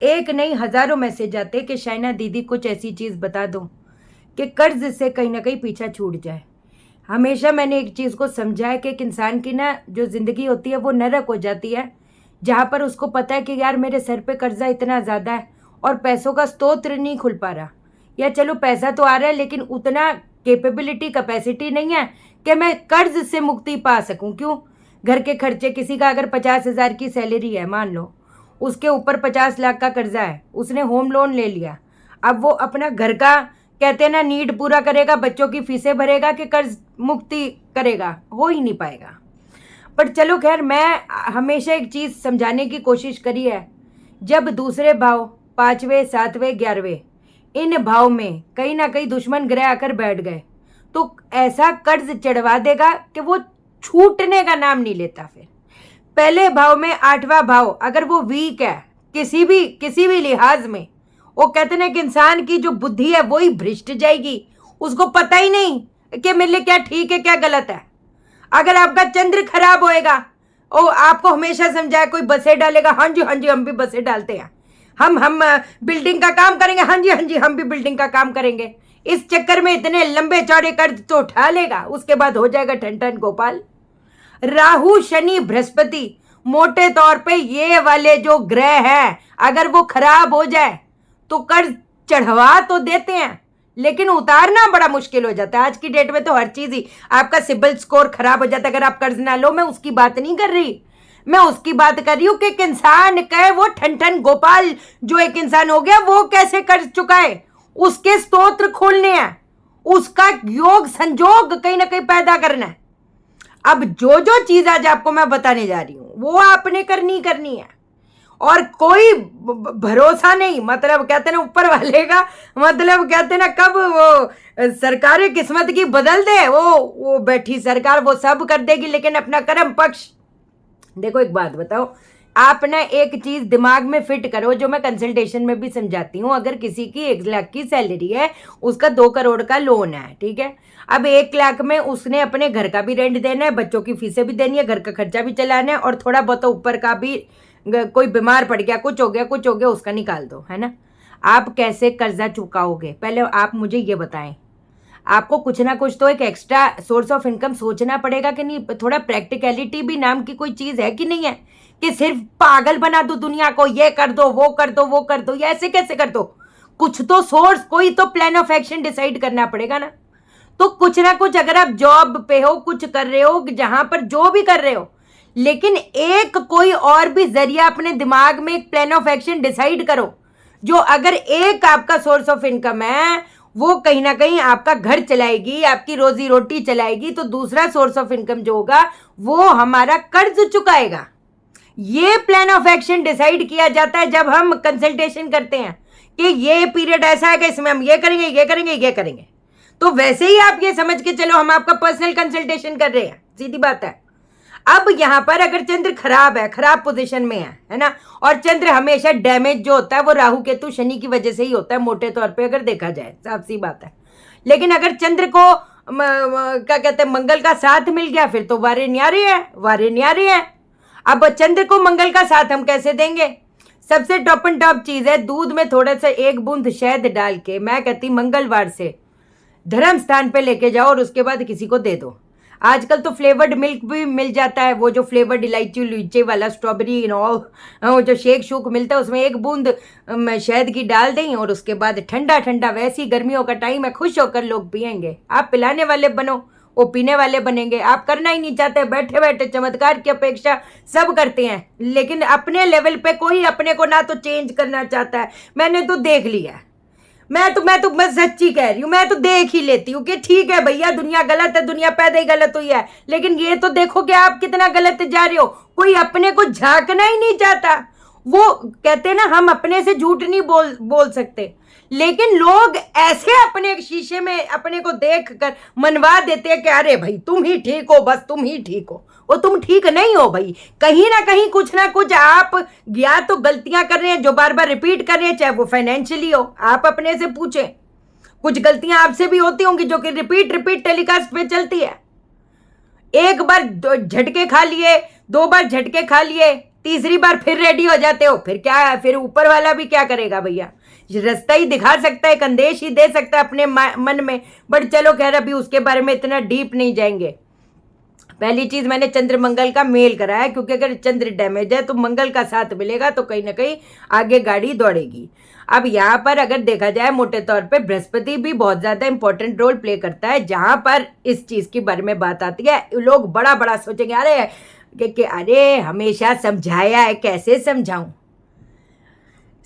एक नहीं हजारों मैसेज आते कि शाइना दीदी कुछ ऐसी चीज़ बता दो कि कर्ज से कहीं ना कहीं पीछा छूट जाए। हमेशा मैंने एक चीज़ को समझा है कि एक इंसान की ना जो ज़िंदगी होती है वो नरक हो जाती है, जहाँ पर उसको पता है कि यार मेरे सर पे कर्जा इतना ज़्यादा है और पैसों का स्रोत नहीं खुल पा रहा, या चलो पैसा तो आ रहा है लेकिन उतना कैपेबिलिटी कैपेसिटी नहीं है कि मैं कर्ज से मुक्ति पा सकूं। क्यों? घर के खर्चे, किसी का अगर 50,000 की सैलरी है मान लो, उसके ऊपर 50 लाख का कर्जा है, उसने होम लोन ले लिया। अब वो अपना घर का कहते हैं ना नीड पूरा करेगा, बच्चों की फीसें भरेगा कि कर्ज मुक्ति करेगा? हो ही नहीं पाएगा। पर चलो खैर, मैं हमेशा एक चीज़ समझाने की कोशिश करी है, जब दूसरे भाव 5वें 7वें 11वें इन भाव में कहीं ना कहीं दुश्मन ग्रह आकर बैठ गए तो ऐसा कर्ज चढ़वा देगा कि वो छूटने का नाम नहीं लेता। फिर पहले भाव में 8वां भाव अगर वो वीक है किसी भी लिहाज में, वो कहते ना कि इंसान की जो बुद्धि है वो ही भ्रष्ट जाएगी, उसको पता ही नहीं कि मेरे लिए क्या ठीक है क्या गलत है। अगर आपका चंद्र खराब होएगा, ओ आपको हमेशा समझाया कोई बसें डालेगा, हाँ जी हाँ जी हम भी बसें डालते हैं, हम बिल्डिंग का काम करेंगे, हाँ जी हाँ जी हम भी बिल्डिंग का काम करेंगे। इस चक्कर में इतने लंबे चौड़े कर्ज तो उठा लेगा, उसके बाद हो जाएगा ठन ठन गोपाल। राहु शनि बृहस्पति मोटे तौर पे ये वाले जो ग्रह हैं, अगर वो खराब हो जाए तो कर्ज चढ़वा तो देते हैं लेकिन उतारना बड़ा मुश्किल हो जाता है। आज की डेट में तो हर चीज ही आपका सिबिल स्कोर खराब हो जाता है अगर आप कर्ज ना लो। मैं उसकी बात नहीं कर रही, मैं उसकी बात कर रही हूं कि एक इंसान कहे वो ठन ठन गोपाल जो एक इंसान हो गया वो कैसे कर्ज चुकाए, उसके स्तोत्र खोलने हैं, उसका योग संजोग कहीं ना कहीं पैदा करना है। अब जो जो चीज आज आपको मैं बताने जा रही हूं वो आपने करनी है, और कोई भरोसा नहीं। मतलब कहते ना ऊपर वाले का, मतलब कहते ना कब वो सरकारें किस्मत की बदल दे, वो बैठी सरकार वो सब कर देगी लेकिन अपना कर्म पक्ष। देखो एक बात बताओ, आप ना एक चीज दिमाग में फिट करो जो मैं कंसल्टेशन में भी समझाती हूँ। अगर किसी की 1 लाख की सैलरी है, उसका 2 करोड़ का लोन है, ठीक है। अब 1 लाख में उसने अपने घर का भी रेंट देना है, बच्चों की फीसें भी देनी है, घर का खर्चा भी चलाना है और थोड़ा बहुत ऊपर का भी, कोई बीमार पड़ गया, कुछ हो गया उसका निकाल दो, है ना। आप कैसे कर्जा चुकाओगे? पहले आप मुझे ये बताएं। आपको कुछ ना कुछ तो एक एक्स्ट्रा सोर्स ऑफ इनकम सोचना पड़ेगा कि नहीं। थोड़ा प्रैक्टिकलिटी भी नाम की कोई चीज है कि नहीं है कि सिर्फ पागल बना दो दुनिया को, ये कर दो वो कर दो वो कर दो, या ऐसे कैसे कर दो? कुछ तो सोर्स, कोई तो प्लान ऑफ एक्शन डिसाइड करना पड़ेगा ना। तो कुछ ना कुछ, अगर आप जॉब पे हो, कुछ कर रहे हो, जहां पर जो भी कर रहे हो, लेकिन एक कोई और भी जरिया अपने दिमाग में एक प्लान ऑफ एक्शन डिसाइड करो जो अगर एक आपका सोर्स ऑफ इनकम है वो कहीं ना कहीं आपका घर चलाएगी, आपकी रोजी रोटी चलाएगी, तो दूसरा सोर्स ऑफ इनकम जो होगा वो हमारा कर्ज चुकाएगा। ये प्लान ऑफ एक्शन डिसाइड किया जाता है जब हम कंसल्टेशन करते हैं कि ये पीरियड ऐसा है कि इसमें हम ये करेंगे ये करेंगे ये करेंगे। तो वैसे ही आप ये समझ के चलो हम आपका पर्सनल कंसल्टेशन कर रहे हैं, सीधी बात है। अब यहां पर अगर चंद्र खराब है, खराब पोजीशन में है ना, और चंद्र हमेशा डैमेज जो होता है वो राहु केतु शनि की वजह से ही होता है मोटे तौर पे अगर देखा जाए, साफ सी बात है। लेकिन अगर चंद्र को क्या कहते हैं मंगल का साथ मिल गया फिर तो वारे न्यारे है, वारे न्यारे है। अब चंद्र को मंगल का साथ हम कैसे देंगे? सबसे टॉप एंड टॉप चीज है, दूध में थोड़ा सा 1 बूंद शहद डाल के, मैं कहती मंगलवार से धर्म स्थान पे लेके जाओ और उसके बाद किसी को दे दो। आजकल तो फ्लेवर्ड मिल्क भी मिल जाता है, वो जो फ्लेवर्ड इलायची लीचे वाला स्ट्रॉबेरी इन ऑल, वो जो शेक शूक मिलता है उसमें 1 बूंद शहद की डाल दें और उसके बाद ठंडा ठंडा, वैसी गर्मियों का टाइम है, खुश होकर लोग पियेंगे। आप पिलाने वाले बनो, वो पीने वाले बनेंगे। आप करना ही नहीं चाहते, बैठे बैठे चमत्कार की अपेक्षा सब करते हैं, लेकिन अपने लेवल पे कोई अपने को ना तो चेंज करना चाहता है। मैंने तो देख लिया, मैं सच्ची कह रही हूँ, मैं तो देख ही लेती हूँ कि ठीक है भैया दुनिया गलत है, दुनिया पैदा ही गलत हुई है, लेकिन ये तो देखो कि आप कितना गलत जा रहे हो। कोई अपने को झांकना ही नहीं चाहता। वो कहते ना हम अपने से झूठ नहीं बोल सकते, लेकिन लोग ऐसे अपने शीशे में अपने को देख कर मनवा देते हैं कि अरे भाई तुम ही ठीक हो, बस तुम ही ठीक हो। वो तुम ठीक नहीं हो भाई, कहीं ना कहीं कुछ ना कुछ आप या तो गलतियां कर रहे हैं जो बार बार रिपीट कर रहे हैं, चाहे वो फाइनेंशियली हो। आप अपने से पूछें, कुछ गलतियां आपसे भी होती होंगी जो कि रिपीट टेलीकास्ट पे चलती है। एक बार झटके खा लिए, 2 बार झटके खा लिए, तीसरी बार फिर रेडी हो जाते हो, फिर क्या है, फिर ऊपर वाला भी क्या करेगा भैया, रास्ता ही दिखा सकता है, संदेश ही दे सकता है अपने मन में। बट चलो खैर, अभी उसके बारे में इतना डीप नहीं जाएंगे। पहली चीज, मैंने चंद्र मंगल का मेल कराया, क्योंकि अगर चंद्र डैमेज है तो मंगल का साथ मिलेगा, तो कहीं ना कहीं आगे गाड़ी दौड़ेगी। अब यहाँ पर अगर देखा जाए मोटे तौर पे बृहस्पति भी बहुत ज्यादा इंपॉर्टेंट रोल प्ले करता है, जहां पर इस चीज के बारे में बात आती है। लोग बड़ा बड़ा सोचेंगे, अरे कि अरे हमेशा समझाया है, कैसे समझाऊं,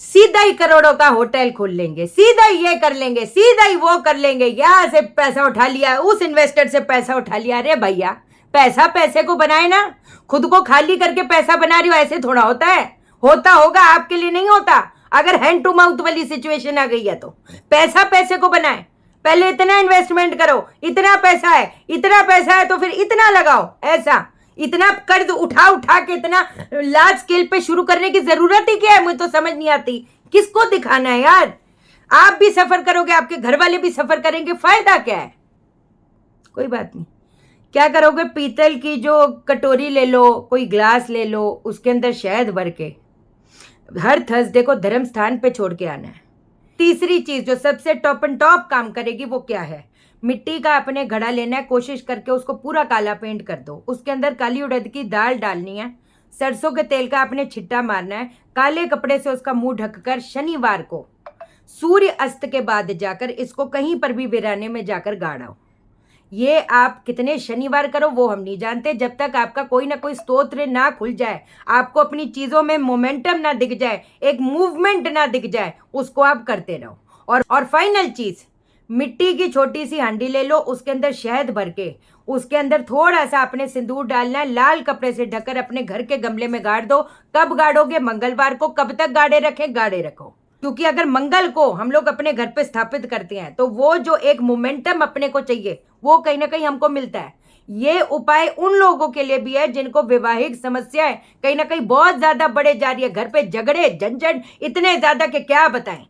सीधा ही करोड़ों का होटल खोल लेंगे, सीधा ही ये कर लेंगे, सीधा ही वो कर लेंगे, यहाँ से पैसा उठा लिया, उस इन्वेस्टर से पैसा उठा लिया। अरे भैया, पैसा पैसे को बनाए ना, खुद को खाली करके पैसा बना रही हो, ऐसे थोड़ा होता है। होता होगा, आपके लिए नहीं होता। अगर हैंड टू माउथ वाली सिचुएशन आ गई है तो पैसा पैसे को बनाए। पहले इतना इन्वेस्टमेंट करो, इतना पैसा है, इतना पैसा है तो फिर इतना लगाओ। ऐसा इतना कर्ज उठा उठा के इतना लार्ज स्केल पे शुरू करने की जरूरत ही क्या है, मुझे तो समझ नहीं आती। किसको दिखाना है यार? आप भी सफर करोगे, आपके घर वाले भी सफर करेंगे, फायदा क्या है? कोई बात नहीं। क्या करोगे, पीतल की जो कटोरी ले लो, कोई ग्लास ले लो, उसके अंदर शहद भर के हर थर्सडे को धर्म स्थान पे छोड़ के आना है। तीसरी चीज जो सबसे टॉप एंड टॉप काम करेगी वो क्या है, मिट्टी का अपने घड़ा लेना है, कोशिश करके उसको पूरा काला पेंट कर दो, उसके अंदर काली उड़द की दाल डालनी है, सरसों के तेल का अपने छिट्टा मारना है, काले कपड़े से उसका मुंह ढककर शनिवार को सूर्य अस्त के बाद जाकर इसको कहीं पर भी वीराने में जाकर गाड़ाओ। ये आप कितने शनिवार करो वो हम नहीं जानते, जब तक आपका कोई ना कोई स्तोत्र ना खुल जाए, आपको अपनी चीजों में मोमेंटम ना दिख जाए, एक मूवमेंट ना दिख जाए, उसको आप करते रहो। और फाइनल चीज, मिट्टी की छोटी सी हांडी ले लो, उसके अंदर शहद भर के उसके अंदर थोड़ा सा अपने सिंदूर डालना है, लाल कपड़े से ढककर अपने घर के गमले में गाड़ दो। कब गाड़ोगे? मंगलवार को। कब तक गाड़े रखें? गाड़े रखो, क्योंकि अगर मंगल को हम लोग अपने घर पे स्थापित करते हैं तो वो जो एक मोमेंटम अपने को चाहिए वो कहीं ना कहीं हमको मिलता है। ये उपाय उन लोगों के लिए भी है जिनको वैवाहिक समस्याएं कहीं ना कहीं बहुत ज्यादा बढ़े जा रही है, घर पे झगड़े झंझट इतने ज्यादा कि क्या बताएं।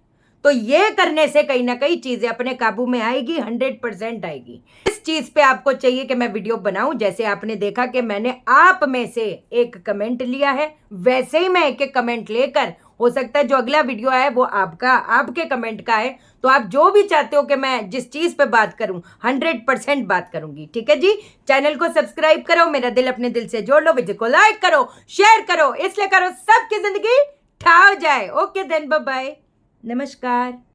तो ये करने से कहीं ना कहीं चीजें अपने काबू में आएगी, 100% आएगी। इस चीज पे आपको चाहिए कि मैं वीडियो बनाऊं। जैसे आपने देखा कि मैंने आप में से एक कमेंट लिया है, वैसे ही मैं एक एक कमेंट लेकर, हो सकता है जो अगला वीडियो आए वो आपका, आपके कमेंट का है, तो आप जो भी चाहते हो कि मैं जिस चीज पे बात करूं 100% बात करूंगी। ठीक है जी, चैनल को सब्सक्राइब करो, मेरा दिल अपने दिल से जोड़ लो, वीडियो को लाइक करो, शेयर करो, इसलिए करो सबकी जिंदगी ठा हो जाए। ओके देन, बाय बाय, नमस्कार।